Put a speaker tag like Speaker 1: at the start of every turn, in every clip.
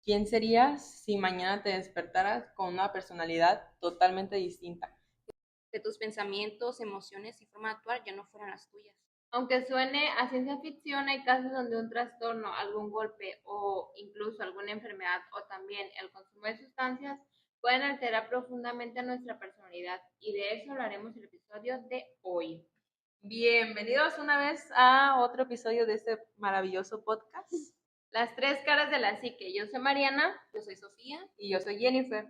Speaker 1: ¿Quién serías si mañana te despertaras con una personalidad totalmente distinta?
Speaker 2: Que tus pensamientos, emociones y forma de actuar ya no fueran las tuyas.
Speaker 3: Aunque suene a ciencia ficción, hay casos donde un trastorno, algún golpe o incluso alguna enfermedad o también el consumo de sustancias pueden alterar profundamente nuestra personalidad y de eso hablaremos en el episodio de hoy.
Speaker 1: Bienvenidos una vez a otro episodio de este maravilloso podcast.
Speaker 3: Las tres caras de la psique. Yo soy Mariana.
Speaker 2: Yo soy Sofía
Speaker 1: Y yo soy Jennifer.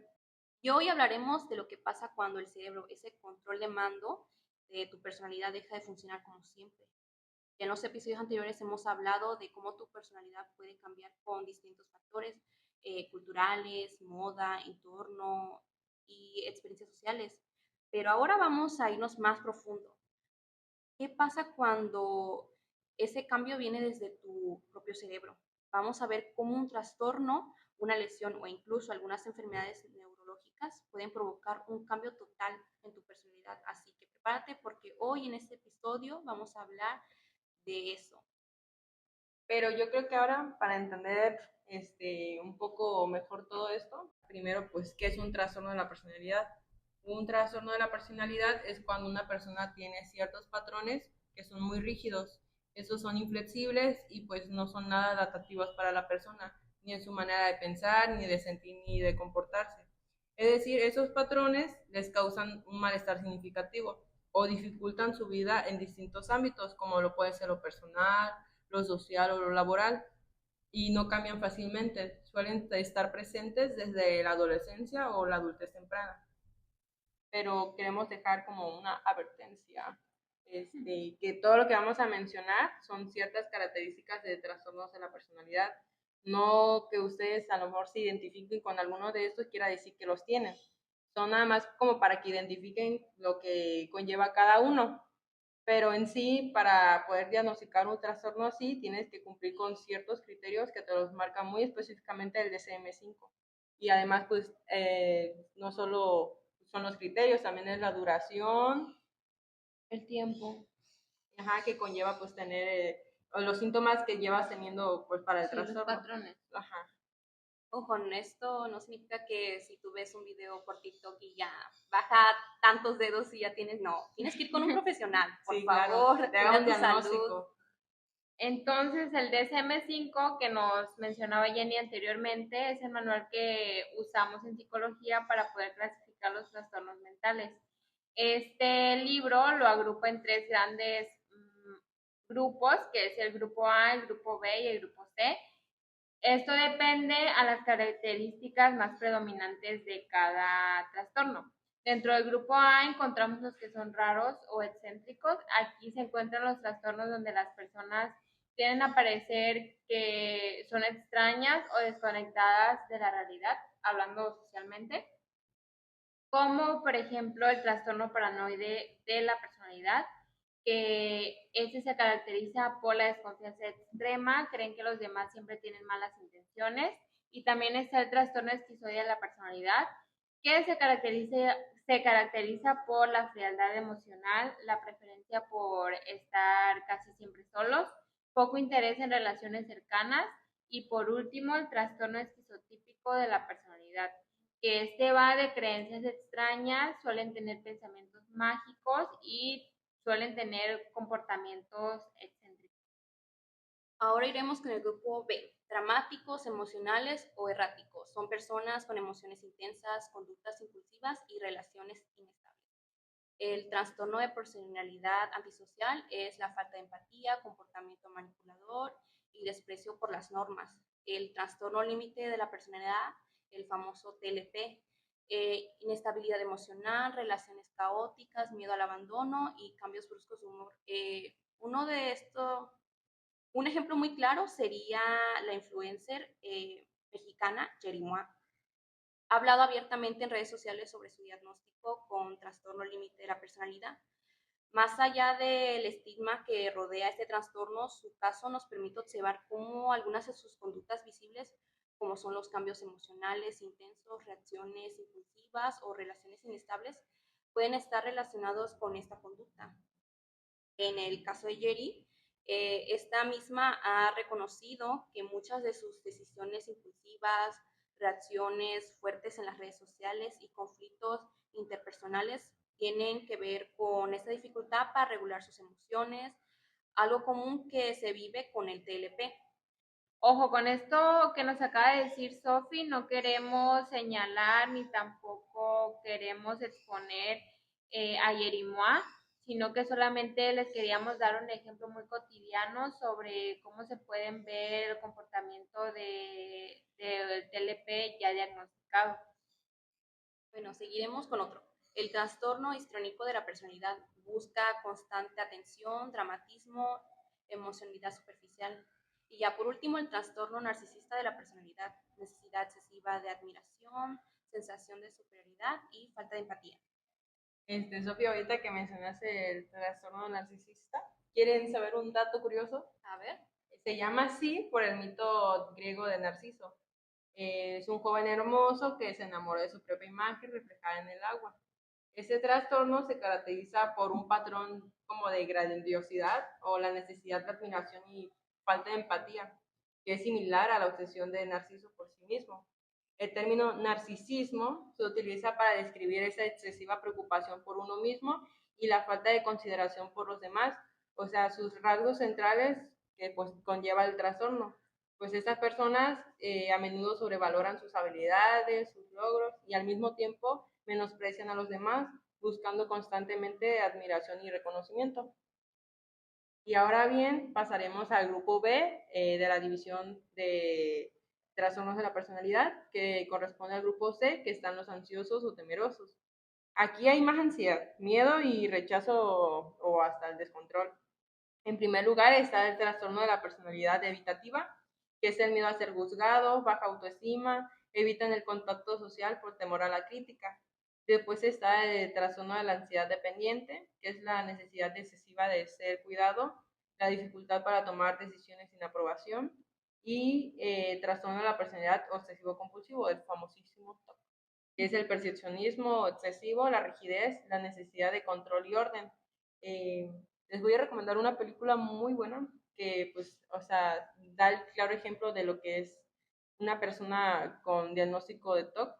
Speaker 2: y hoy hablaremos de lo que pasa cuando el cerebro, ese control de mando de tu personalidad, deja de funcionar como siempre. En los episodios anteriores hemos hablado de cómo tu personalidad puede cambiar con distintos factores culturales, moda, entorno y experiencias sociales. Pero ahora vamos a irnos más profundo. ¿Qué pasa cuando ese cambio viene desde tu propio cerebro? Vamos a ver cómo un trastorno, una lesión o incluso algunas enfermedades neurológicas pueden provocar un cambio total en tu personalidad. Así que prepárate porque hoy en este episodio vamos a hablar de eso.
Speaker 1: Pero yo creo que ahora, para entender un poco mejor todo esto, primero, pues, ¿qué es un trastorno de la personalidad? Un trastorno de la personalidad es cuando una persona tiene ciertos patrones que son muy rígidos. Esos son inflexibles y pues no son nada adaptativos para la persona, ni en su manera de pensar, ni de sentir, ni de comportarse. Es decir, esos patrones les causan un malestar significativo o dificultan su vida en distintos ámbitos, como lo puede ser lo personal, lo social o lo laboral, y no cambian fácilmente. Suelen estar presentes desde la adolescencia o la adultez temprana. Pero queremos dejar como una advertencia, que todo lo que vamos a mencionar son ciertas características de trastornos de la personalidad. No que ustedes a lo mejor se identifiquen con alguno de estos quiera decir que los tienen. Son nada más como para que identifiquen lo que conlleva cada uno. Pero en sí, para poder diagnosticar un trastorno así, tienes que cumplir con ciertos criterios que te los marca muy específicamente el DSM-5. Y además, pues, no solo son los criterios, también es la duración,
Speaker 3: El tiempo.
Speaker 1: ajá, que conlleva, pues, tener los síntomas que llevas teniendo, pues, para el
Speaker 3: Sí, los
Speaker 1: trastorno.
Speaker 3: patrones.
Speaker 1: Ajá.
Speaker 2: Ojo, esto no significa que si tú ves un video por TikTok y ya baja tantos dedos y ya tienes, no, tienes que ir con un profesional, por
Speaker 1: Sí, claro,
Speaker 2: favor,
Speaker 1: te haga
Speaker 2: cuida
Speaker 1: un
Speaker 2: tu salud.
Speaker 1: diagnóstico.
Speaker 3: Entonces, el DSM-5 que nos mencionaba Jenny anteriormente es el manual que usamos en psicología para poder clasificar los trastornos mentales. Este libro lo agrupa en tres grandes grupos, que es el grupo A, el grupo B y el grupo C. Esto depende a las características más predominantes de cada trastorno. Dentro del grupo A encontramos los que son raros o excéntricos. Aquí se encuentran los trastornos donde las personas tienden a parecer que son extrañas o desconectadas de la realidad, hablando socialmente, como por ejemplo el trastorno paranoide de la personalidad, que ese se caracteriza por la desconfianza extrema, creen que los demás siempre tienen malas intenciones, y también está el trastorno esquizoide de la personalidad, que se caracteriza por la frialdad emocional, la preferencia por estar casi siempre solos, poco interés en relaciones cercanas, y por último el trastorno esquizotípico de la personalidad, que este va de creencias extrañas, suelen tener pensamientos mágicos y suelen tener comportamientos excéntricos.
Speaker 2: Ahora iremos con el grupo B, dramáticos, emocionales o erráticos. Son personas con emociones intensas, conductas impulsivas y relaciones inestables. El trastorno de personalidad antisocial es la falta de empatía, comportamiento manipulador y desprecio por las normas. El trastorno límite de la personalidad, el famoso TLP, inestabilidad emocional, relaciones caóticas, miedo al abandono y cambios bruscos de humor. Uno de estos, un ejemplo muy claro sería la influencer mexicana Jerimoa. Ha hablado abiertamente en redes sociales sobre su diagnóstico con trastorno límite de la personalidad. Más allá del estigma que rodea este trastorno, su caso nos permite observar cómo algunas de sus conductas visibles, como son los cambios emocionales intensos, reacciones impulsivas o relaciones inestables, pueden estar relacionados con esta conducta. En el caso de Jerry, Esta misma ha reconocido que muchas de sus decisiones impulsivas, reacciones fuertes en las redes sociales y conflictos interpersonales tienen que ver con esta dificultad para regular sus emociones, algo común que se vive con el TLP.
Speaker 3: Ojo, con esto que nos acaba de decir Sofi, no queremos señalar ni tampoco queremos exponer a Yerimoa, sino que solamente les queríamos dar un ejemplo muy cotidiano sobre cómo se pueden ver el comportamiento del TLP ya diagnosticado.
Speaker 2: Bueno, seguiremos con otro. El trastorno histriónico de la personalidad busca constante atención, dramatismo, emocionalidad superficial. Y ya por último, el trastorno narcisista de la personalidad, necesidad excesiva de admiración, sensación de superioridad y falta de empatía.
Speaker 1: Sofía, ahorita que mencionaste el trastorno narcisista, ¿quieren saber un dato curioso?
Speaker 2: A ver.
Speaker 1: Se llama así por el mito griego de Narciso. Es un joven hermoso que se enamoró de su propia imagen reflejada en el agua. Este trastorno se caracteriza por un patrón como de grandiosidad o la necesidad de admiración y falta de empatía, que es similar a la obsesión de Narciso por sí mismo. El término narcisismo se utiliza para describir esa excesiva preocupación por uno mismo y la falta de consideración por los demás, o sea, sus rasgos centrales que pues conlleva el trastorno. Pues estas personas a menudo sobrevaloran sus habilidades, sus logros y al mismo tiempo menosprecian a los demás, buscando constantemente admiración y reconocimiento. Y ahora bien, pasaremos al grupo B de la división de trastornos de la personalidad, que corresponde al grupo C, que están los ansiosos o temerosos. Aquí hay más ansiedad, miedo y rechazo o hasta el descontrol. En primer lugar está el trastorno de la personalidad evitativa, que es el miedo a ser juzgado, baja autoestima, evitan el contacto social por temor a la crítica. Después está el trastorno de la ansiedad dependiente, que es la necesidad excesiva de ser cuidado, la dificultad para tomar decisiones sin aprobación, y trastorno de la personalidad obsesivo-compulsivo, el famosísimo TOC, que es el percepcionismo excesivo, la rigidez, la necesidad de control y orden. Les voy a recomendar una película muy buena que, pues, o sea, da el claro ejemplo de lo que es una persona con diagnóstico de TOC,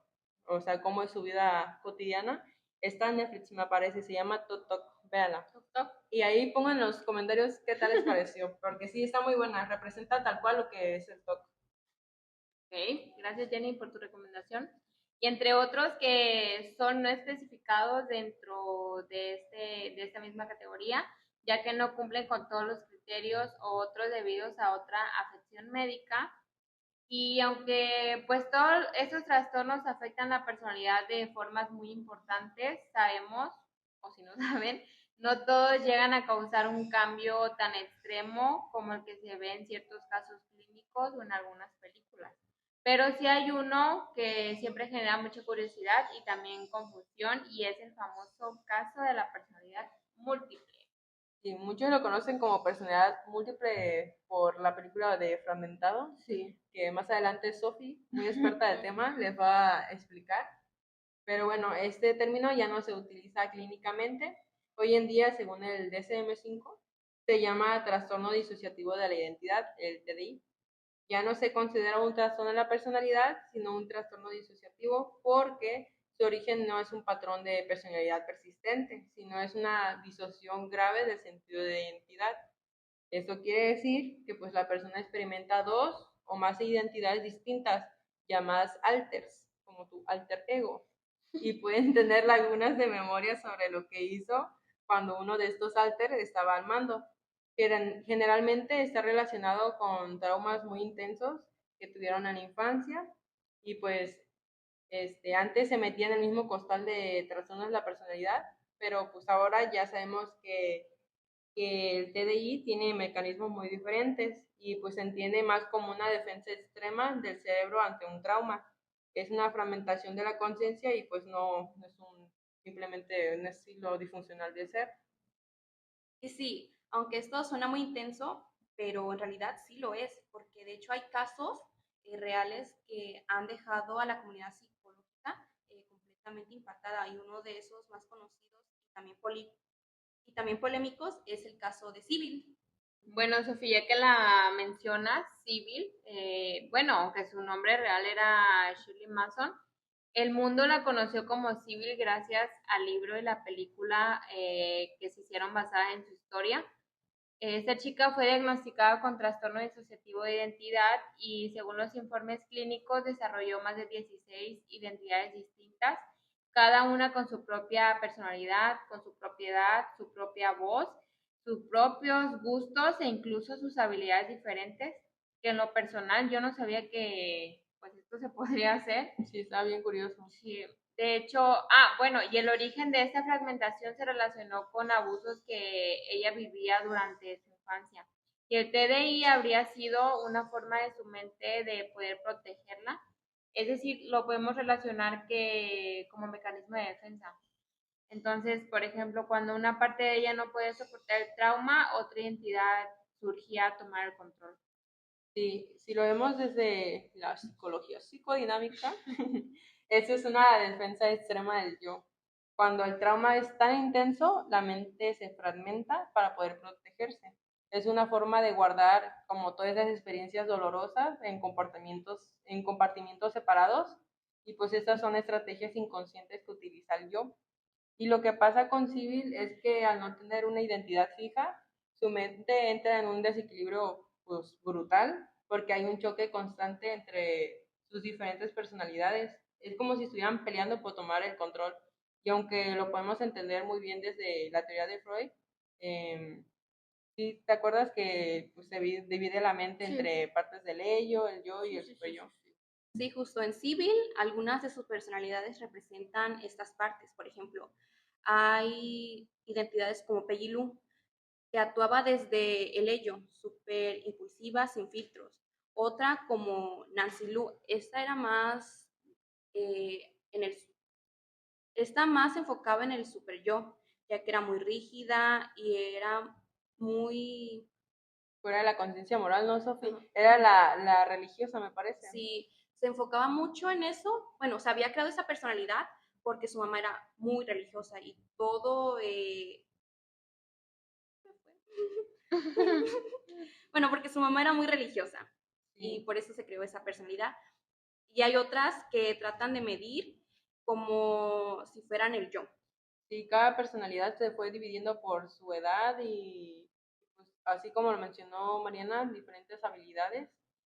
Speaker 1: o sea, cómo es su vida cotidiana. Está en Netflix, me parece, se llama Tok Tok, véanla. Tok Tok. Y ahí pongan en los comentarios qué tal les pareció, porque sí, está muy buena, representa tal cual lo que es el TOC.
Speaker 3: Ok, gracias Jenny por tu recomendación. Y entre otros que son no especificados dentro de esta misma categoría, ya que no cumplen con todos los criterios o otros debidos a otra afección médica. Y aunque pues todos estos trastornos afectan la personalidad de formas muy importantes, sabemos, o si no saben, no todos llegan a causar un cambio tan extremo como el que se ve en ciertos casos clínicos o en algunas películas. Pero sí hay uno que siempre genera mucha curiosidad y también confusión, y es el famoso caso de la personalidad múltiple.
Speaker 1: Sí, muchos lo conocen como personalidad múltiple por la película de Fragmentado, sí, que más adelante Sophie, muy experta del tema, les va a explicar. Pero bueno, este término ya no se utiliza clínicamente. Hoy en día, según el DSM-5, se llama trastorno disociativo de la identidad, el TDI. Ya no se considera un trastorno de la personalidad, sino un trastorno disociativo porque su origen no es un patrón de personalidad persistente, sino es una disociación grave del sentido de identidad. Esto quiere decir que pues la persona experimenta dos o más identidades distintas, llamadas alters, como tu alter ego, y pueden tener lagunas de memoria sobre lo que hizo cuando uno de estos alters estaba al mando. Generalmente está relacionado con traumas muy intensos que tuvieron en la infancia y pues antes se metía en el mismo costal de trastornos de la personalidad, pero pues ahora ya sabemos que el TDI tiene mecanismos muy diferentes y pues se entiende más como una defensa extrema del cerebro ante un trauma. Es una fragmentación de la conciencia y pues no es simplemente un estilo disfuncional de ser.
Speaker 2: Y sí, aunque esto suena muy intenso, pero en realidad sí lo es, porque de hecho hay casos reales que han dejado a la comunidad psicológica completamente impactada, y uno de esos más conocidos y también polémicos es el caso de Civil.
Speaker 3: Bueno, Sofía, que la mencionas, Sybil, bueno, aunque su nombre real era Shirley Manson, el mundo la conoció como Sybil gracias al libro y la película que se hicieron basada en su historia. Esta chica fue diagnosticada con trastorno disociativo de identidad y según los informes clínicos desarrolló más de 16 identidades distintas, cada una con su propia personalidad, con su propiedad, su propia voz, sus propios gustos e incluso sus habilidades diferentes, que en lo personal yo no sabía que pues esto se podría hacer.
Speaker 1: Sí, está bien curioso.
Speaker 3: Sí, de hecho, bueno, y el origen de esta fragmentación se relacionó con abusos que ella vivía durante su infancia. Y el TDI habría sido una forma de su mente de poder protegerla. Es decir, lo podemos relacionar que como mecanismo de defensa. Entonces, por ejemplo, cuando una parte de ella no puede soportar el trauma, otra identidad surgía a tomar el control.
Speaker 1: Sí, si lo vemos desde la psicología psicodinámica, eso es una defensa extrema del yo. Cuando el trauma es tan intenso, la mente se fragmenta para poder protegerse. Es una forma de guardar como todas esas experiencias dolorosas en compartimientos separados, y pues estas son estrategias inconscientes que utiliza el yo. Y lo que pasa con Civil es que al no tener una identidad fija, su mente entra en un desequilibrio pues, brutal, porque hay un choque constante entre sus diferentes personalidades. Es como si estuvieran peleando por tomar el control. Y aunque lo podemos entender muy bien desde la teoría de Freud, ¿sí te acuerdas que pues, se divide la mente entre partes del ello, el yo y el superyo?
Speaker 2: Sí, justo en Civil, algunas de sus personalidades representan estas partes. Por ejemplo, hay identidades como Peggy Lou, que actuaba desde el ello, súper impulsiva, sin filtros. Otra como Nancy Lou, esta era más en el, esta más enfocaba en el super yo, ya que era muy rígida y era muy,
Speaker 1: Fuera de la conciencia moral, ¿no, Sofi?
Speaker 2: uh,
Speaker 1: Era la religiosa, me parece.
Speaker 2: sí, se enfocaba mucho en eso. Bueno, se había creado esa personalidad porque su mamá era muy religiosa y todo, bueno, porque su mamá era muy religiosa y
Speaker 1: Sí.
Speaker 2: por eso se creó esa personalidad. Y hay otras que tratan de medir como si fueran el yo.
Speaker 1: Sí, cada personalidad se fue dividiendo por su edad y pues, así como lo mencionó Mariana, diferentes habilidades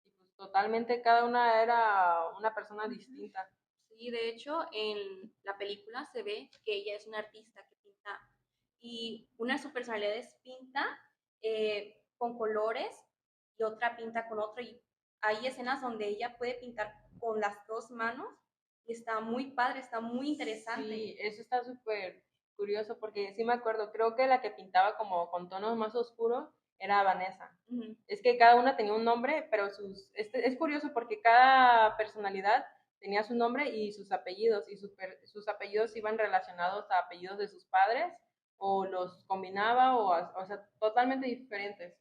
Speaker 1: y pues totalmente cada una era una persona distinta.
Speaker 2: Sí, de hecho, en la película se ve que ella es una artista que pinta y una de sus personalidades pinta con colores y otra pinta con otro. Y hay escenas donde ella puede pintar con las dos manos y está muy padre, está muy interesante.
Speaker 1: Sí, eso está súper curioso porque sí me acuerdo, creo que la que pintaba como con tonos más oscuros era Vanessa.
Speaker 2: Uh-huh.
Speaker 1: Es que cada una tenía un nombre, pero es curioso porque cada personalidad tenía su nombre y sus apellidos, y sus apellidos iban relacionados a apellidos de sus padres, o los combinaba, o sea, totalmente diferentes.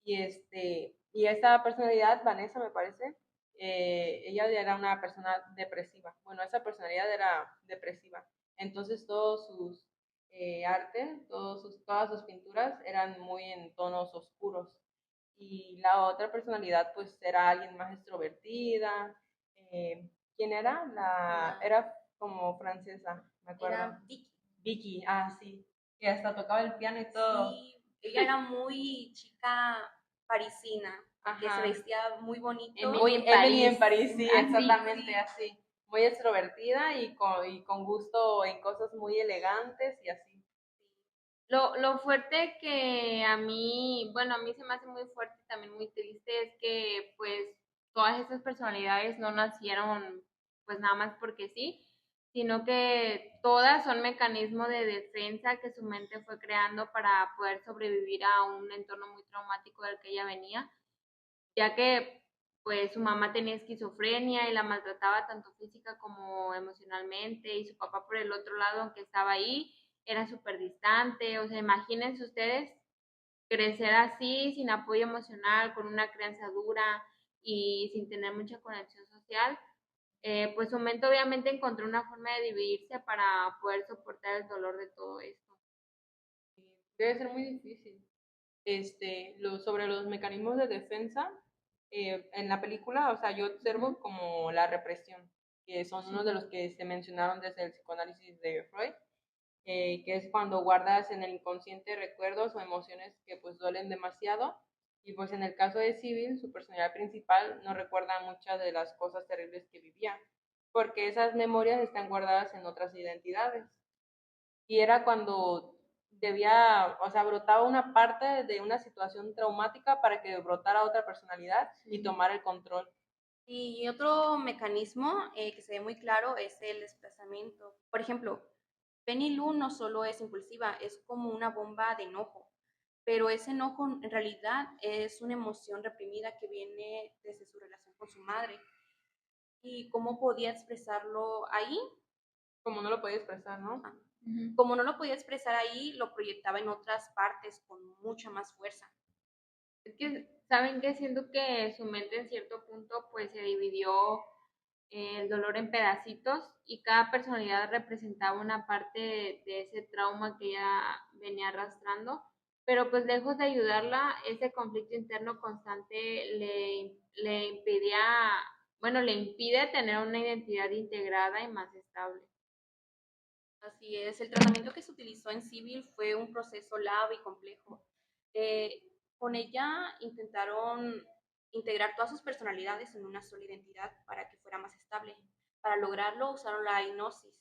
Speaker 1: Y esta personalidad, Vanessa me parece, ella era una persona depresiva. Bueno, esa personalidad era depresiva. Entonces todos sus arte, todas sus pinturas eran muy en tonos oscuros. Y la otra personalidad pues era alguien más extrovertida. ¿Quién era? Era como francesa, me acuerdo.
Speaker 2: Era Vicky.
Speaker 1: Vicky, sí. Que hasta tocaba el piano y todo.
Speaker 2: Sí, ella era muy chica parisina, que se
Speaker 1: Ajá.
Speaker 2: vestía muy bonito.
Speaker 1: Muy Emily en París, sí,
Speaker 3: Así,
Speaker 1: exactamente
Speaker 2: sí.
Speaker 1: así. Muy extrovertida y con gusto en cosas muy elegantes y así.
Speaker 3: Lo fuerte que a mí, bueno, a mí se me hace muy fuerte y también muy triste es que pues todas estas personalidades no nacieron pues nada más porque sí, sino que todas son mecanismos de defensa que su mente fue creando para poder sobrevivir a un entorno muy traumático del que ella venía, ya que pues su mamá tenía esquizofrenia y la maltrataba tanto física como emocionalmente y su papá por el otro lado, aunque estaba ahí, era súper distante. O sea, imagínense ustedes crecer así, sin apoyo emocional, con una crianza dura y sin tener mucha conexión social. Pues su mente obviamente encontró una forma de dividirse para poder soportar el dolor de todo esto.
Speaker 1: Debe ser muy difícil. sobre los mecanismos de defensa en la película, o sea, yo observo como la represión, que son uno de los que se mencionaron desde el psicoanálisis de Freud, que es cuando guardas en el inconsciente recuerdos o emociones que pues duelen demasiado. Y pues en el caso de Sibyl, su personalidad principal no recuerda muchas de las cosas terribles que vivía, porque esas memorias están guardadas en otras identidades. Y era cuando debía, o sea, brotaba una parte de una situación traumática para que brotara otra personalidad y tomara el control.
Speaker 2: Y otro mecanismo que se ve muy claro es el desplazamiento. Por ejemplo, Penny Lou no solo es impulsiva, es como una bomba de enojo, pero ese enojo en realidad es una emoción reprimida que viene desde su relación con su madre. ¿Y cómo podía expresarlo ahí?
Speaker 1: Como no lo podía expresar, ¿no?
Speaker 2: Como no lo podía expresar ahí, lo proyectaba en otras partes con mucha más fuerza.
Speaker 3: Es que, ¿saben qué? Siento que su mente en cierto punto pues se dividió el dolor en pedacitos y cada personalidad representaba una parte de ese trauma que ella venía arrastrando, pero pues lejos de ayudarla, ese conflicto interno constante le impedía, bueno, le impide tener una identidad integrada y más estable.
Speaker 2: Así es, el tratamiento que se utilizó en Civil fue un proceso largo y complejo. Con ella intentaron integrar todas sus personalidades en una sola identidad para que fuera más estable. Para lograrlo usaron la hipnosis,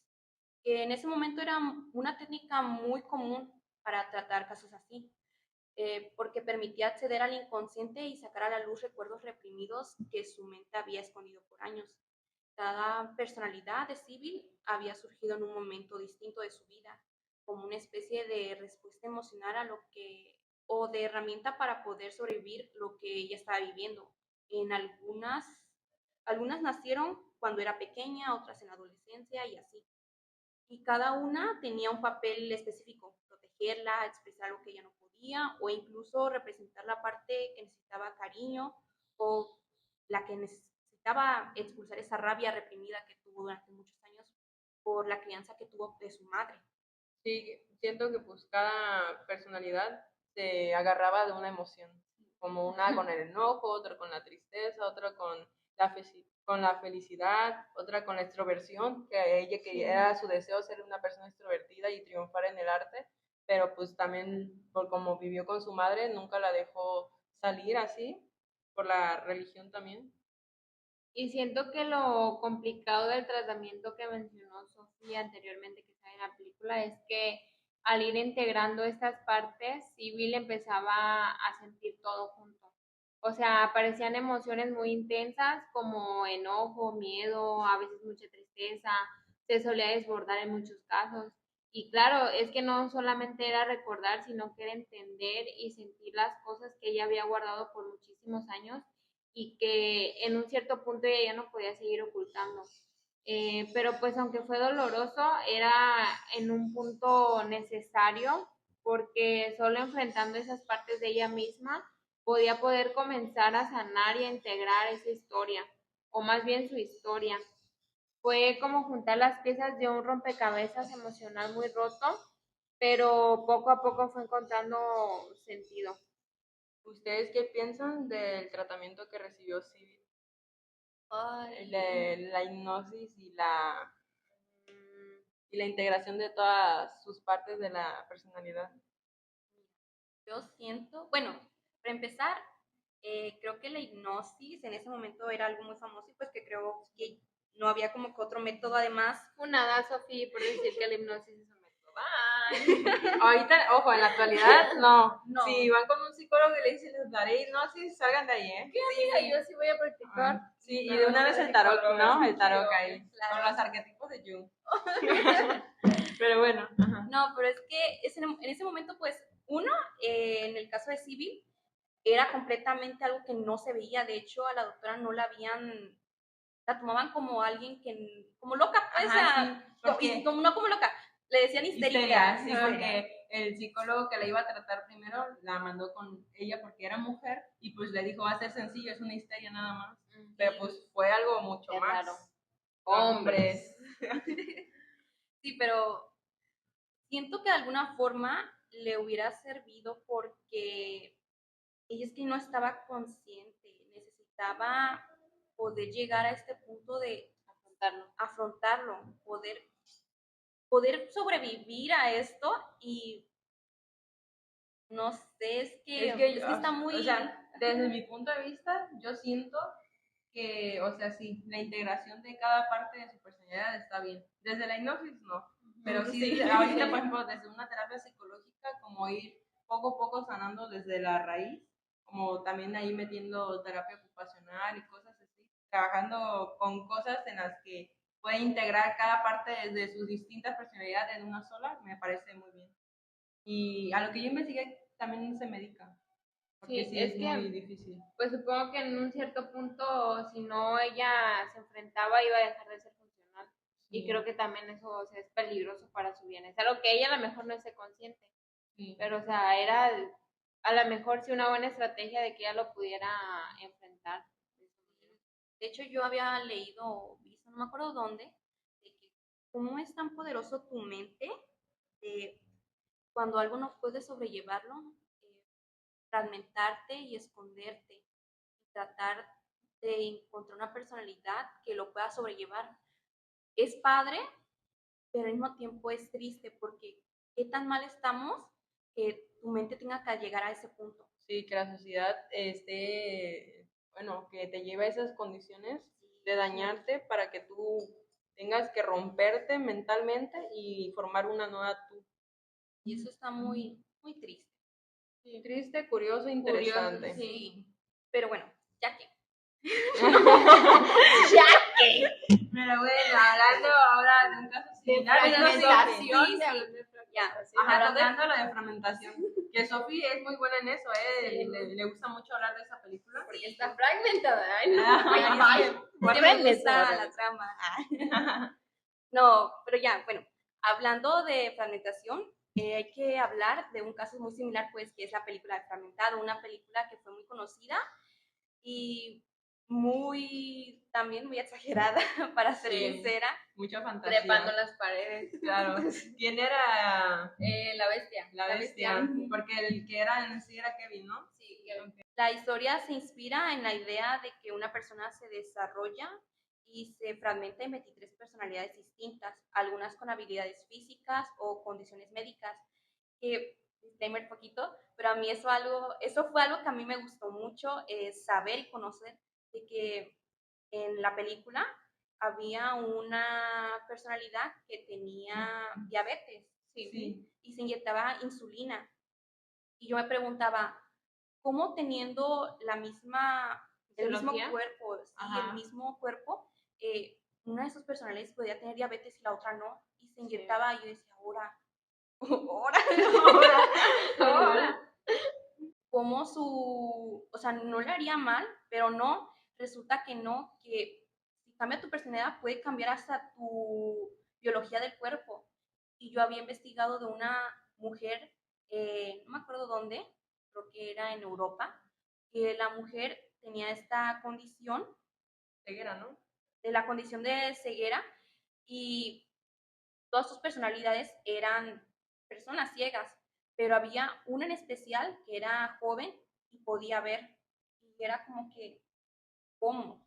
Speaker 2: que en ese momento era una técnica muy común para tratar casos así, porque permitía acceder al inconsciente y sacar a la luz recuerdos reprimidos que su mente había escondido por años. Cada personalidad de Sibyl había surgido en un momento distinto de su vida, como una especie de respuesta emocional a lo que, o de herramienta para poder sobrevivir lo que ella estaba viviendo. En algunas nacieron cuando era pequeña, otras en la adolescencia y así. Y cada una tenía un papel específico, protegerla, expresar lo que ella no podía o incluso representar la parte que necesitaba cariño o la que necesitaba expulsar esa rabia reprimida que tuvo durante muchos años por la crianza que tuvo de su madre.
Speaker 1: Sí, siento que pues cada personalidad se agarraba de una emoción, como una con el enojo, otra con la tristeza, otra con con la felicidad, otra con la extroversión, que ella quería, era su deseo ser una persona extrovertida y triunfar en el arte, pero pues también por como vivió con su madre, nunca la dejó salir así, por la religión también.
Speaker 3: Y siento que lo complicado del tratamiento que mencionó Sofía anteriormente, que está en la película, es que al ir integrando estas partes, Sibyl empezaba a sentir todo junto. O sea, aparecían emociones muy intensas como enojo, miedo, a veces mucha tristeza, se solía desbordar en muchos casos. Y claro, es que no solamente era recordar, sino que era entender y sentir las cosas que ella había guardado por muchísimos años y que en un cierto punto ella ya no podía seguir ocultando. Pero pues aunque fue doloroso, era en un punto necesario porque solo enfrentando esas partes de ella misma podía poder comenzar a sanar y a integrar esa historia, o más bien su historia. Fue como juntar las piezas de un rompecabezas emocional muy roto, pero poco a poco fue encontrando sentido.
Speaker 1: ¿Ustedes qué piensan del tratamiento que recibió Civil?
Speaker 2: Ay,
Speaker 1: De la hipnosis y la integración de todas sus partes de la personalidad.
Speaker 2: yo siento, bueno, para empezar, creo que la hipnosis en ese momento era algo muy famoso y pues que creo que no había como que otro método además.
Speaker 3: Nada, Sofía, por decir que la hipnosis es un método.
Speaker 1: Ahorita, ojo, en la actualidad, no.
Speaker 2: No.
Speaker 1: Si van con un psicólogo y le dicen, les daré hipnosis, salgan de ahí, ¿eh?
Speaker 3: ¿Qué amiga? Yo sí voy a practicar.
Speaker 1: Sí, y de una vez el tarot, ¿no? El tarot ahí,
Speaker 2: claro.
Speaker 1: con los arquetipos de Jung. Pero bueno. Ajá.
Speaker 2: No, pero es que en ese momento, pues, uno, en el caso de Civil, era completamente algo que no se veía. De hecho, a la doctora no la habían, la tomaban como alguien que, como loca, pues,
Speaker 1: Ajá, sí,
Speaker 2: no como loca, le decían histérica.
Speaker 1: Sí, porque el psicólogo que la iba a tratar primero la mandó con ella porque era mujer y pues le dijo, va a ser sencillo, es una histeria nada más. Pero pues fue algo mucho
Speaker 2: Es
Speaker 1: más.
Speaker 2: raro.
Speaker 1: Hombres.
Speaker 2: Sí, pero siento que de alguna forma le hubiera servido porque ella es que no estaba consciente, necesitaba poder llegar a este punto de afrontarlo, poder sobrevivir a esto y no sé,
Speaker 1: Es que,
Speaker 2: está muy...
Speaker 1: o sea, desde mi punto de vista, yo siento que, o sea, sí, la integración de cada parte de su personalidad está bien. Desde la hipnosis, no. Pero sí, ahorita, por ejemplo, desde una terapia psicológica, como ir poco a poco sanando desde la raíz, como también ahí metiendo terapia ocupacional y cosas así, trabajando con cosas en las que puede integrar cada parte desde sus distintas personalidades en una sola, me parece muy bien. Y a lo que yo investigué también se medica, porque sí es muy difícil.
Speaker 3: Pues supongo que en un cierto punto, si no ella se enfrentaba, iba a dejar de ser funcional. Sí. Y creo que también eso, o sea, es peligroso para su bienestar, o que ella a lo mejor no esté consciente. Sí. Pero, o sea, era a lo mejor sí una buena estrategia de que ella lo pudiera enfrentar.
Speaker 2: De hecho, yo había leído o visto, no me acuerdo dónde, de que cómo es tan poderoso tu mente, cuando algo no puedes sobrellevarlo, fragmentarte y esconderte, y tratar de encontrar una personalidad que lo pueda sobrellevar. Es padre, pero al mismo tiempo es triste porque qué tan mal estamos que tu mente tenga que llegar a ese punto.
Speaker 1: Sí, que la sociedad esté, bueno, que te lleve a esas condiciones de dañarte para que tú tengas que romperte mentalmente y formar una nueva tú.
Speaker 2: Y eso está muy, muy triste.
Speaker 1: Sí, triste, curioso, interesante.
Speaker 2: Curioso, sí. Pero bueno, ya que.
Speaker 1: Ya que. Me lo voy hablando ahora de un caso similar.
Speaker 3: De fragmentación.
Speaker 1: Sí.
Speaker 2: Ya.
Speaker 1: Ajá, tocando lo de fragmentación. Que Sofi es muy buena en eso, ¿eh? Sí. Le gusta mucho hablar de esa película.
Speaker 3: Porque está fragmentada. Ay,
Speaker 2: no. Me gusta la trama. No, pero ya, bueno. Hablando de fragmentación, hay que hablar de un caso muy similar, pues, que es la película de Fragmentado, una película que fue muy conocida y también muy exagerada, para ser sincera.
Speaker 1: Mucha fantasía.
Speaker 3: Trepando las paredes.
Speaker 1: Claro. ¿Quién era?
Speaker 3: La bestia.
Speaker 1: La bestia. Porque el que era en sí era Kevin, ¿no?
Speaker 2: Sí, Kevin. Okay. La historia se inspira en la idea de que una persona se desarrolla y se fragmenta en 23 personalidades distintas, algunas con habilidades físicas o condiciones médicas, que disclaimer poquito, pero a mí eso fue algo que a mí me gustó mucho, saber y conocer de que en la película había una personalidad que tenía diabetes, sí, y se inyectaba insulina. Y yo me preguntaba, ¿cómo teniendo el mismo cuerpo, el mismo cuerpo, una de sus personalidades podía tener diabetes y la otra no? Y se inyectaba, y yo decía, ahora. Como o sea, no le haría mal, pero no, resulta que no, que si cambia tu personalidad puede cambiar hasta tu biología del cuerpo. Y yo había investigado de una mujer, no me acuerdo dónde, creo que era en Europa, que la mujer tenía esta condición.
Speaker 1: Ceguera, ¿no?
Speaker 2: De la condición de ceguera, y todas sus personalidades eran personas ciegas, pero había una en especial que era joven y podía ver, y era como que, ¿cómo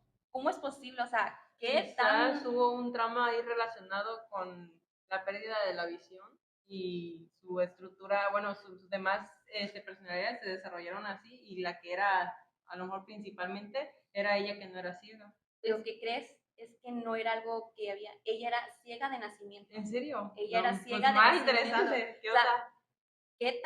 Speaker 2: es posible? O sea,
Speaker 1: quizás hubo un trauma ahí relacionado con la pérdida de la visión y su estructura, bueno, sus demás personalidades se desarrollaron así, y la que era, a lo mejor principalmente, era ella que no era ciega.
Speaker 2: Lo que crees es que no era algo que había, ella era ciega de nacimiento.
Speaker 1: ¿En serio?
Speaker 2: Ella era ciega
Speaker 1: pues
Speaker 2: de
Speaker 1: más
Speaker 2: nacimiento.
Speaker 1: Interesante. ¿Qué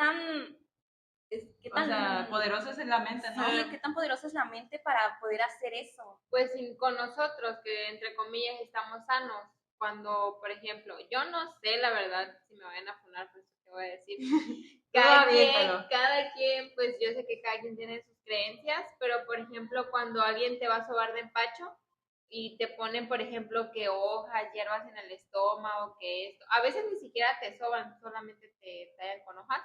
Speaker 2: ¿Qué tan
Speaker 1: o sea, poderosa es la mente, ¿no?
Speaker 2: Sí, qué tan poderosa es la mente para poder hacer eso.
Speaker 3: Pues con nosotros, que entre comillas estamos sanos, cuando, por ejemplo, yo no sé la verdad, si me vayan a funar, pues te voy a decir, cada quien, pues yo sé que cada quien tiene sus creencias, pero por ejemplo, cuando alguien te va a sobar de empacho y te ponen, por ejemplo, que hojas, hierbas en el estómago, que esto, a veces ni siquiera te soban, solamente te tallan con hojas,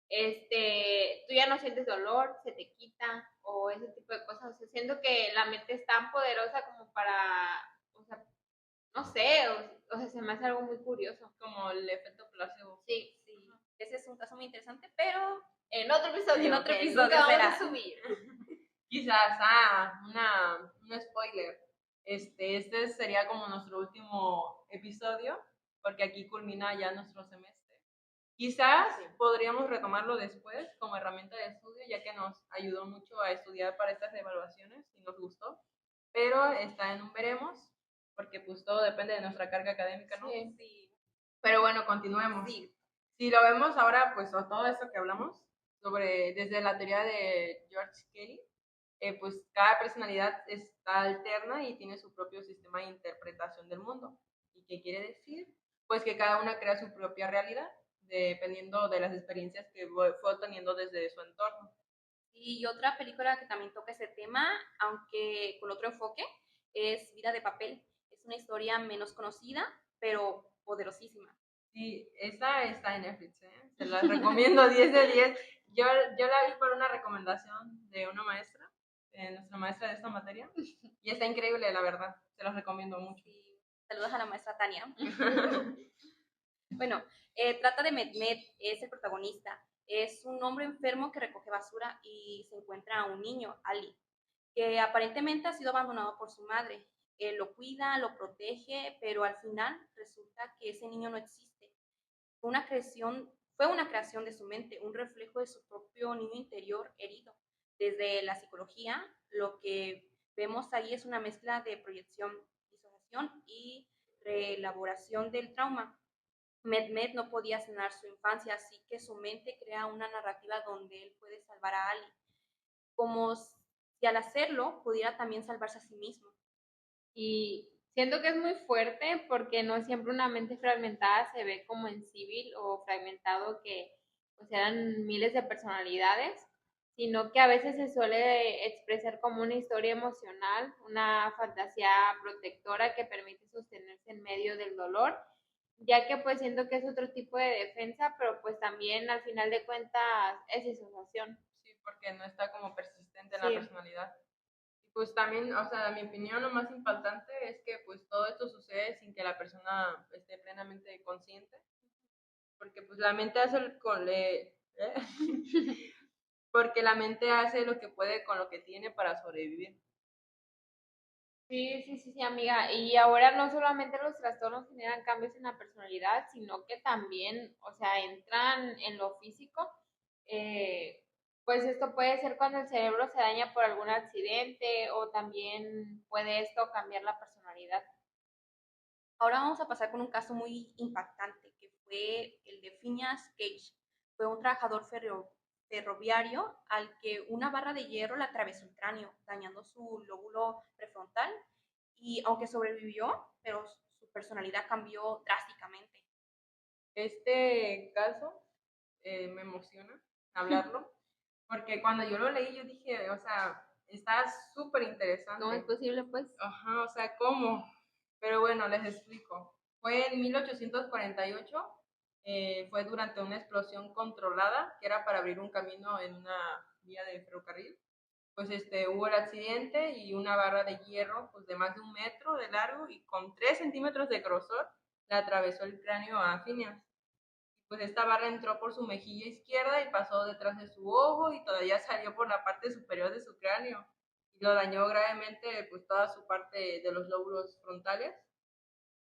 Speaker 3: tú ya no sientes dolor, se te quita, o ese tipo de cosas. O sea, siento que la mente es tan poderosa como para, o sea, no sé, o sea, se me hace algo muy curioso.
Speaker 1: Como el efecto placebo.
Speaker 2: Sí. Ese es un caso muy interesante, pero
Speaker 3: En otro episodio.
Speaker 2: En otro
Speaker 3: que
Speaker 2: episodio
Speaker 3: nunca
Speaker 2: será.
Speaker 3: vamos a subir.
Speaker 1: Quizás, un spoiler. Este sería como nuestro último episodio, porque aquí culmina ya nuestro semestre. Quizás podríamos retomarlo después como herramienta de estudio, ya que nos ayudó mucho a estudiar para estas evaluaciones y nos gustó. Pero está en un veremos, porque pues todo depende de nuestra carga académica, ¿no?
Speaker 2: Sí.
Speaker 1: Pero bueno, continuemos.
Speaker 2: Sí.
Speaker 1: Si lo vemos ahora, pues todo esto que hablamos sobre desde la teoría de George Kelly, pues cada personalidad está alterna y tiene su propio sistema de interpretación del mundo. ¿Y qué quiere decir? Pues que cada una crea su propia realidad, dependiendo de las experiencias que fue obteniendo desde su entorno.
Speaker 2: Y otra película que también toca ese tema, aunque con otro enfoque, es Vida de Papel. Es una historia menos conocida, pero poderosísima.
Speaker 1: Sí, esa está en Netflix, ¿eh? Se la recomiendo 10 de 10. Yo la vi por una recomendación de una maestra, nuestra maestra de esta materia, y está increíble, la verdad. Se los recomiendo mucho.
Speaker 2: Sí. Saludos a la maestra Tania. Bueno, trata de Mehmet, es el protagonista. Es un hombre enfermo que recoge basura y se encuentra a un niño, Ali, que aparentemente ha sido abandonado por su madre. Él lo cuida, lo protege, pero al final resulta que ese niño no existe. Fue una creación de su mente, un reflejo de su propio niño interior herido. Desde la psicología, lo que vemos ahí es una mezcla de proyección, disociación y reelaboración del trauma. Mehmet no podía sanar su infancia, así que su mente crea una narrativa donde él puede salvar a Ali, como si al hacerlo pudiera también salvarse a sí mismo.
Speaker 3: Y siento que es muy fuerte porque no siempre una mente fragmentada se ve como en civil o fragmentado que pues eran miles de personalidades, sino que a veces se suele expresar como una historia emocional, una fantasía protectora que permite sostenerse en medio del dolor, ya que pues siento que es otro tipo de defensa, pero pues también al final de cuentas es disociación.
Speaker 1: Sí, porque no está como persistente en la
Speaker 3: Sí.
Speaker 1: personalidad. Y pues también, o sea, mi opinión, lo más impactante es que pues todo esto sucede sin que la persona esté plenamente consciente, porque pues la mente hace porque la mente hace lo que puede con lo que tiene para sobrevivir.
Speaker 3: Sí, amiga. Y ahora no solamente los trastornos generan cambios en la personalidad, sino que también, o sea, entran en lo físico. Pues esto puede ser cuando el cerebro se daña por algún accidente o también puede esto cambiar la personalidad.
Speaker 2: Ahora vamos a pasar con un caso muy impactante, que fue el de Phineas Gage. Fue un trabajador ferroviario al que una barra de hierro le atravesó el cráneo, dañando su lóbulo prefrontal. Y aunque sobrevivió, pero su personalidad cambió drásticamente.
Speaker 1: Este caso me emociona hablarlo, porque cuando yo lo leí yo dije, o sea, está súper interesante.
Speaker 3: ¿Cómo es posible, pues?
Speaker 1: Ajá, o sea, ¿cómo? Pero bueno, les explico. Fue en 1848, fue durante una explosión controlada que era para abrir un camino en una vía de ferrocarril. Pues hubo el accidente y una barra de hierro pues de más de 1 metro de largo y con 3 centímetros de grosor le atravesó el cráneo a Phineas. Pues esta barra entró por su mejilla izquierda y pasó detrás de su ojo y todavía salió por la parte superior de su cráneo y lo dañó gravemente pues toda su parte de los lóbulos frontales,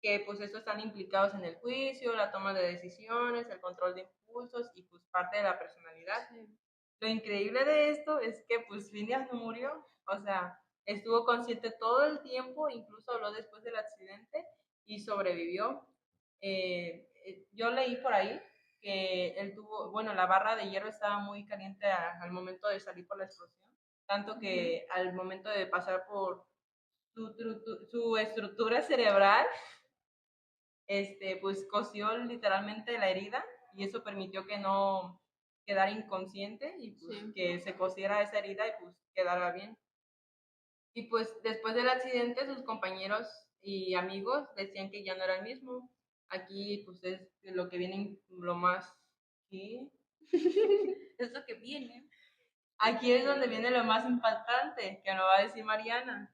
Speaker 1: que pues estos están implicados en el juicio, la toma de decisiones, el control de impulsos y pues parte de la personalidad. Sí. Lo increíble de esto es que pues Phineas no murió, o sea, estuvo consciente todo el tiempo, incluso habló después del accidente y sobrevivió. Yo leí por ahí que él tuvo, bueno, la barra de hierro estaba muy caliente al momento de salir por la explosión, tanto que al momento de pasar por su estructura cerebral, pues cosió literalmente la herida y eso permitió que no quedara inconsciente y pues sí, que se cosiera esa herida y pues quedara bien. Y pues después del accidente sus compañeros y amigos decían que ya no era el mismo. Aquí pues es lo que viene lo más... ¿Qué?
Speaker 2: Es lo que viene.
Speaker 1: Aquí es donde viene lo más impactante, que nos va a decir Mariana.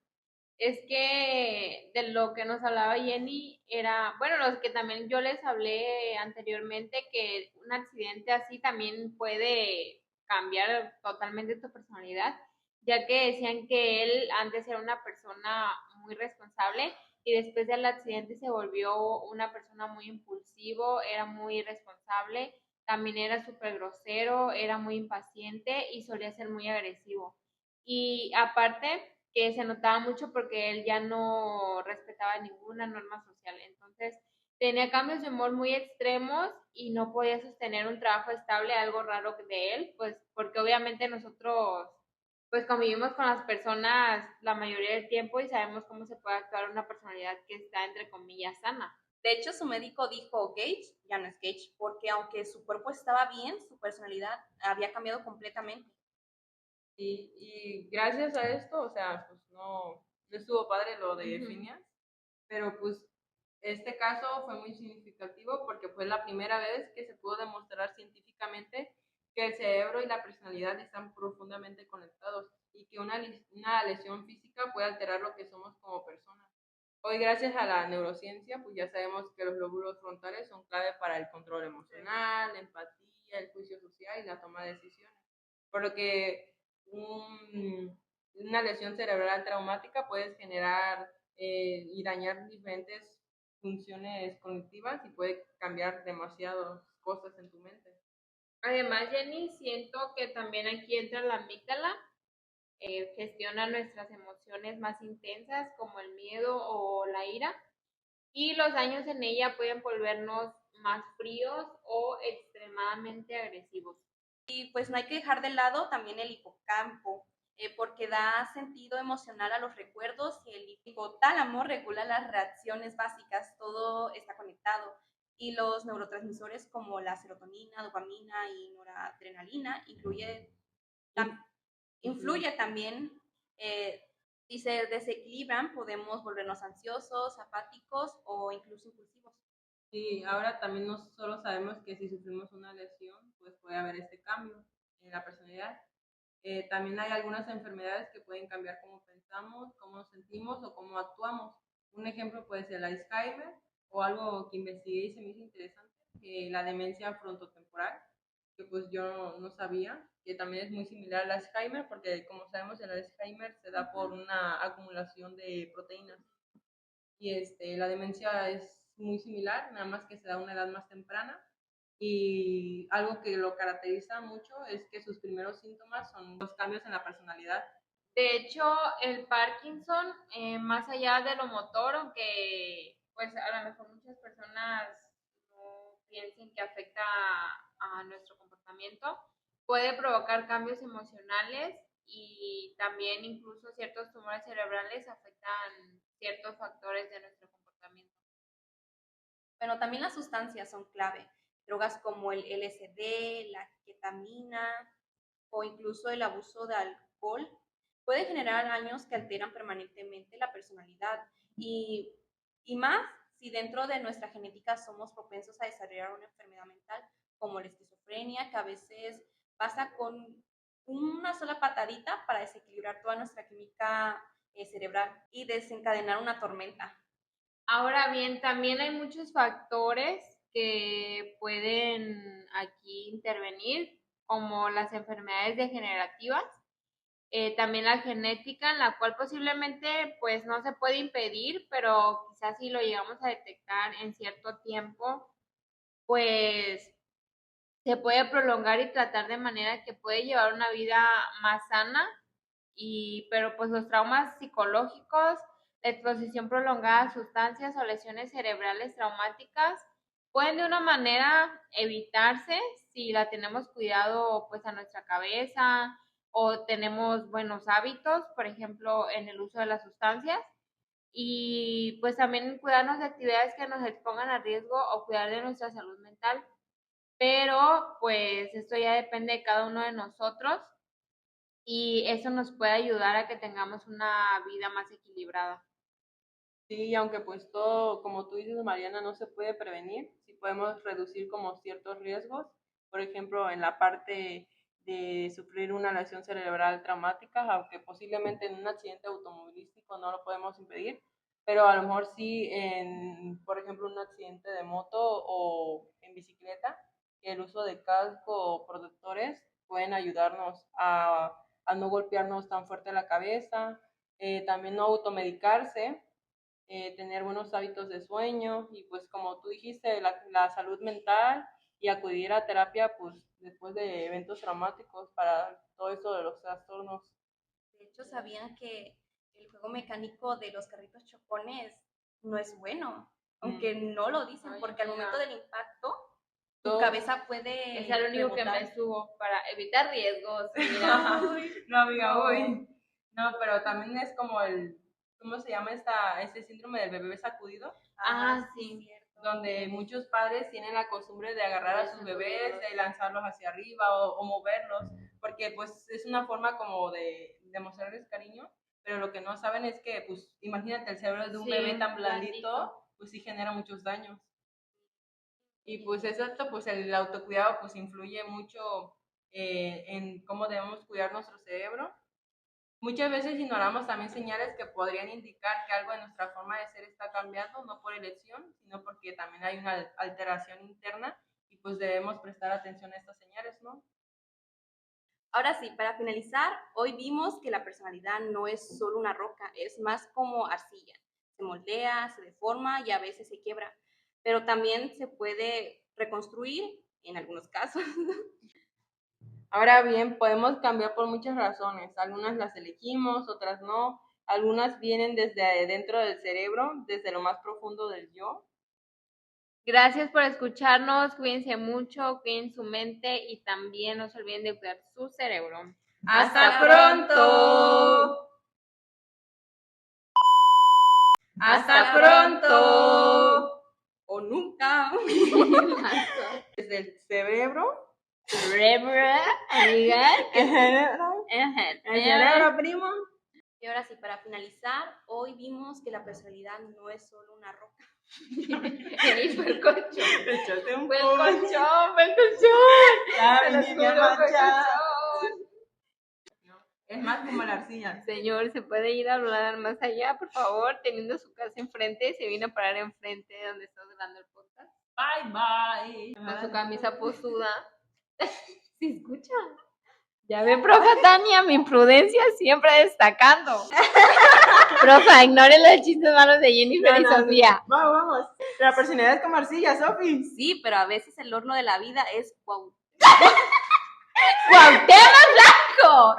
Speaker 3: Es que de lo que nos hablaba Jenny era, bueno, los que también yo les hablé anteriormente, que un accidente así también puede cambiar totalmente tu personalidad, ya que decían que él antes era una persona muy responsable y después del accidente se volvió una persona muy impulsivo, era muy irresponsable, también era súper grosero, era muy impaciente y solía ser muy agresivo. Y aparte que se notaba mucho porque él ya no respetaba ninguna norma social. Entonces, tenía cambios de humor muy extremos y no podía sostener un trabajo estable, algo raro de él, pues porque obviamente nosotros pues convivimos con las personas la mayoría del tiempo y sabemos cómo se puede actuar una personalidad que está entre comillas sana.
Speaker 2: De hecho, su médico dijo Gage, ya no es Gage, porque aunque su cuerpo estaba bien, su personalidad había cambiado completamente.
Speaker 1: Y gracias a esto, o sea, pues no estuvo padre lo de Phineas, pero pues este caso fue muy significativo porque fue la primera vez que se pudo demostrar científicamente que el cerebro y la personalidad están profundamente conectados y que una lesión física puede alterar lo que somos como personas. Hoy, gracias a la neurociencia, pues ya sabemos que los lóbulos frontales son clave para el control emocional, la empatía, el juicio social y la toma de decisiones. Por lo que una lesión cerebral traumática puede generar y dañar diferentes funciones cognitivas y puede cambiar demasiadas cosas en tu mente.
Speaker 3: Además, Jenny, siento que también aquí entra la amígdala, gestiona nuestras emociones más intensas como el miedo o la ira y los daños en ella pueden volvernos más fríos o extremadamente agresivos.
Speaker 2: Y pues no hay que dejar de lado también el hipocampo, porque da sentido emocional a los recuerdos y el hipotálamo regula las reacciones básicas, todo está conectado. Y los neurotransmisores como la serotonina, dopamina y noradrenalina influye también, si se desequilibran podemos volvernos ansiosos, apáticos o incluso impulsivos.
Speaker 1: Y ahora también no solo sabemos que si sufrimos una lesión, pues puede haber este cambio en la personalidad. También hay algunas enfermedades que pueden cambiar cómo pensamos, cómo nos sentimos o cómo actuamos. Un ejemplo puede ser el Alzheimer o algo que investigué y se me hizo interesante, la demencia frontotemporal, que pues yo no sabía, que también es muy similar al Alzheimer, porque como sabemos el Alzheimer se da por una acumulación de proteínas. Y la demencia es muy similar, nada más que se da a una edad más temprana. Y algo que lo caracteriza mucho es que sus primeros síntomas son los cambios en la personalidad.
Speaker 3: De hecho, el Parkinson, más allá de lo motor, aunque pues a lo mejor muchas personas no piensen que afecta a nuestro comportamiento, puede provocar cambios emocionales y también incluso ciertos tumores cerebrales afectan ciertos factores de nuestro comportamiento.
Speaker 2: Pero también las sustancias son clave. Drogas como el LSD, la ketamina o incluso el abuso de alcohol puede generar daños que alteran permanentemente la personalidad y más si dentro de nuestra genética somos propensos a desarrollar una enfermedad mental como la esquizofrenia, que a veces pasa con una sola patadita para desequilibrar toda nuestra química cerebral y desencadenar una tormenta.
Speaker 3: Ahora bien, también hay muchos factores que pueden aquí intervenir, como las enfermedades degenerativas, también la genética, en la cual posiblemente pues no se puede impedir, pero quizás si lo llegamos a detectar en cierto tiempo, pues se puede prolongar y tratar de manera que puede llevar una vida más sana, pero pues los traumas psicológicos, la exposición prolongada a sustancias o lesiones cerebrales traumáticas pueden de una manera evitarse si la tenemos cuidado pues a nuestra cabeza o tenemos buenos hábitos, por ejemplo, en el uso de las sustancias. Y pues también cuidarnos de actividades que nos expongan a riesgo o cuidar de nuestra salud mental. Pero pues esto ya depende de cada uno de nosotros y eso nos puede ayudar a que tengamos una vida más equilibrada.
Speaker 1: Sí, aunque pues todo, como tú dices, Mariana, no se puede prevenir, sí podemos reducir como ciertos riesgos, por ejemplo, en la parte de sufrir una lesión cerebral traumática, aunque posiblemente en un accidente automovilístico no lo podemos impedir, pero a lo mejor sí en, por ejemplo, un accidente de moto o en bicicleta, el uso de casco o protectores pueden ayudarnos a no golpearnos tan fuerte la cabeza, también no automedicarse, tener buenos hábitos de sueño y pues como tú dijiste, la salud mental y acudir a terapia pues después de eventos traumáticos para todo eso de los trastornos.
Speaker 2: De hecho, ¿sabían que el juego mecánico de los carritos chocones no es bueno? Aunque no lo dicen, porque al momento del impacto, tu cabeza puede...
Speaker 3: Es el único que me subo para evitar riesgos. Mira.
Speaker 1: No, amiga, uy. No, pero también es como ¿cómo se llama este síndrome del bebé sacudido?
Speaker 3: Sí.
Speaker 1: Donde muchos padres tienen la costumbre de agarrar a sus bebés, de lanzarlos hacia arriba o moverlos, porque pues es una forma como de mostrarles cariño, pero lo que no saben es que, pues, imagínate el cerebro de un bebé tan blandito, pues sí genera muchos daños. Y pues exacto, pues el autocuidado pues influye mucho en cómo debemos cuidar nuestro cerebro. Muchas veces ignoramos también señales que podrían indicar que algo de nuestra forma de ser está cambiando, no por elección, sino porque también hay una alteración interna y pues debemos prestar atención a estas señales, ¿no?
Speaker 2: Ahora sí, para finalizar, hoy vimos que la personalidad no es solo una roca, es más como arcilla. Se moldea, se deforma y a veces se quiebra, pero también se puede reconstruir en algunos casos.
Speaker 1: Ahora bien, podemos cambiar por muchas razones. Algunas las elegimos, otras no. Algunas vienen desde dentro del cerebro, desde lo más profundo del yo.
Speaker 3: Gracias por escucharnos, cuídense mucho, cuiden su mente y también no se olviden de cuidar su cerebro.
Speaker 1: ¡Hasta pronto! ¡Hasta pronto!
Speaker 2: O nunca.
Speaker 1: Desde el cerebro.
Speaker 3: Amiga.
Speaker 1: El cerebro, primo.
Speaker 2: Y ahora sí, para finalizar, hoy vimos que la personalidad no es solo una roca.
Speaker 3: Y fue el colchón.
Speaker 1: Échate un
Speaker 3: Fue el
Speaker 1: poco.
Speaker 3: colchón, fue el colchón.
Speaker 1: Ay,
Speaker 3: Te lo
Speaker 1: niña
Speaker 3: juro, fue el
Speaker 1: manchada.
Speaker 3: colchón.
Speaker 1: Es más como la arcilla.
Speaker 3: Señor, ¿se puede ir a hablar más allá, por favor? Teniendo su casa enfrente, se vino a parar enfrente de donde estás grabando el podcast.
Speaker 1: Bye, bye.
Speaker 3: Con su camisa posuda. ¿Se escucha? Ya ve, profa Tania, mi imprudencia siempre destacando. Profa, ignore los chistes malos de Jennifer y Sofía.
Speaker 1: Vamos. La personalidad es como arcilla, Sofi.
Speaker 2: Sí, pero a veces el horno de la vida es wow.
Speaker 3: ¡Cuauhtémoc Blanco!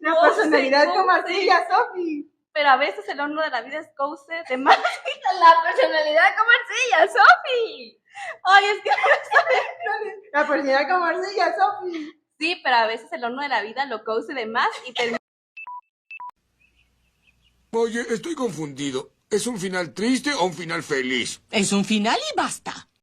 Speaker 1: La personalidad es como arcilla, Sofi.
Speaker 2: Pero a veces el horno de la vida es cause de más.
Speaker 3: La personalidad como arcilla, Sofi.
Speaker 2: Ay, es que
Speaker 1: La personalidad como arcilla, Sofi.
Speaker 2: sí, pero a veces el horno de la vida lo cause de más y termina.
Speaker 4: Oye, estoy confundido. ¿Es un final triste o un final feliz?
Speaker 5: Es un final y basta.